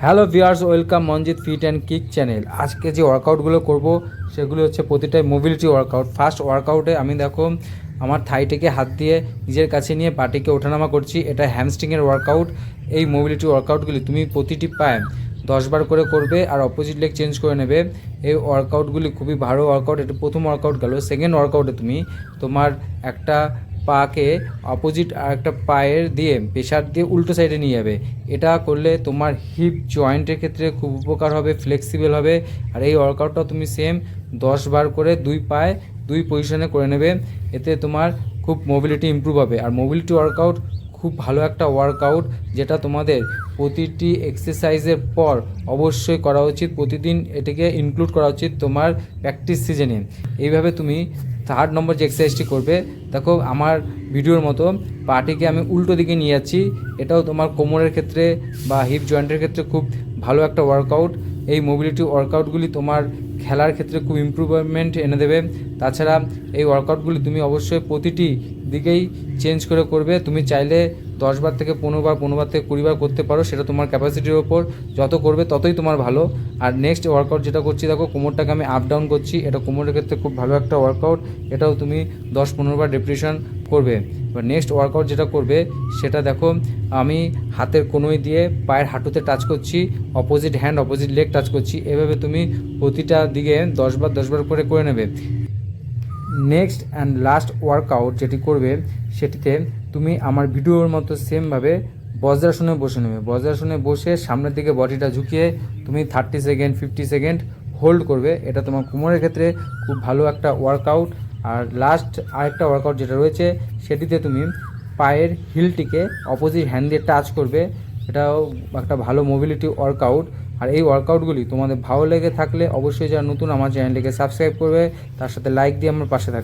Hello viewers, welcome Manjit fit and kick channel. আজকে যে ওয়ার্কআউটগুলো করব সেগুলো হচ্ছে প্রতিটাই মোবিলিটি ওয়ার্কআউট। ফার্স্ট ওয়ার্কআউটে আমি দেখো আমার থাইটিকে হাত দিয়ে নিজের কাছে নিয়ে পাটিকে ওঠানামা করছি। এটা হ্যামস্ট্রিংয়ের ওয়ার্কআউট। এই মোবিলিটি ওয়ার্কআউটগুলি তুমি প্রতিটি পায়ে 10 বার করে করবে আর অপোজিট লেগ চেঞ্জ করে নেবে। এই ওয়ার্কআউটগুলি খুবই ভালো ওয়ার্কআউট। এটা প্রথম ওয়ার্কআউট গেল। সেকেন্ড ওয়ার্কআউটে তুমি তোমার একটা পাকে অপোজিট আর একটা পায়ের দিয়ে প্রেশার দিয়ে উল্টো সাইডে নিয়ে যাবে। এটা করলে তোমার হিপ জয়েন্টের ক্ষেত্রে খুব উপকার হবে, ফ্লেক্সিবল হবে। আর এই ওয়ার্কআউটটা তুমি সেম 10 বার করে দুই পায়ে দুই পজিশনে করে নেবে। এতে তোমার খুব মোবিলিটি ইমপ্রুভ হবে। আর মোবিলিটি ওয়ার্কআউট খুব ভালো একটা ওয়ার্কআউট, যেটা তোমাদের প্রতিটি এক্সারসাইজের পর অবশ্যই করা উচিত। প্রতিদিন এটাকে ইনক্লুড করা উচিত তোমার প্র্যাকটিস সিজনে। এইভাবে তুমি 3 নম্বর যে এক্সারসাইজটি করবে, দেখো আমার ভিডিওর মতো পাটিকে আমি উল্টো দিকে নিয়ে যাচ্ছি। এটাও তোমার কোমরের ক্ষেত্রে বা হিপ জয়েন্টের ক্ষেত্রে খুব ভালো একটা ওয়ার্কআউট। এই মোবিলিটি ওয়ার্কআউটগুলি তোমার খেলার ক্ষেত্রে খুব ইমপ্রুভমেন্ট এনে দেবে। তাছাড়া এই ওয়ার্কআউটগুলি তুমি অবশ্যই প্রতিটি দিকেই চেঞ্জ করে করবে। তুমি চাইলে 10 বার থেকে 15 বার, 15 বার থেকে 20 বার করতে পারো, সেটা তোমার ক্যাপাসিটির ওপর। যত করবে ততই তোমার ভালো। আর নেক্সট ওয়ার্কআউট যেটা করছি, দেখো কোমরটাকে আমি আপ ডাউন করছি। এটা কোমরের ক্ষেত্রে খুব ভালো একটা ওয়ার্কআউট। এটাও তুমি 10-15 বার রেপিটেশন করবে। এবার নেক্সট ওয়ার্কআউট যেটা করবে সেটা দেখো, আমি হাতের কনুই দিয়ে পায়ের হাঁটুতে টাচ করছি, opposite hand opposite leg touch করছি। এভাবে তুমি প্রতিটা দিকে 10 বার করে নেবে। নেক্সট অ্যান্ড লাস্ট ওয়ার্কআউট যেটি করবে, সেটিতে তুমি আমার ভিডিওর মতো সেমভাবে বজ্রাসনে বসে নেবে। বজ্রাসনে বসে সামনের দিকে বডিটা ঝুঁকিয়ে তুমি 30 সেকেন্ড 50 সেকেন্ড হোল্ড করবে। এটা তোমার কোমরের ক্ষেত্রে খুব ভালো একটা ওয়ার্কআউট। আর লাস্ট আরেকটা ওয়ার্কআউট যেটা রয়েছে, সেটিতে তুমি পায়ের হিলটিকে অপোজিট হ্যান্ড দিয়ে টাচ করবে। এটাও একটা ভালো মোবিলিটি ওয়ার্কআউট। আর এই ওয়ার্কআউটগুলি তোমাদের ভালো লেগে থাকলে অবশ্যই যারা নতুন আমার চ্যানেলটিকে সাবস্ক্রাইব করবে, তার সাথে লাইক দিয়ে আমার পাশে থাকবে।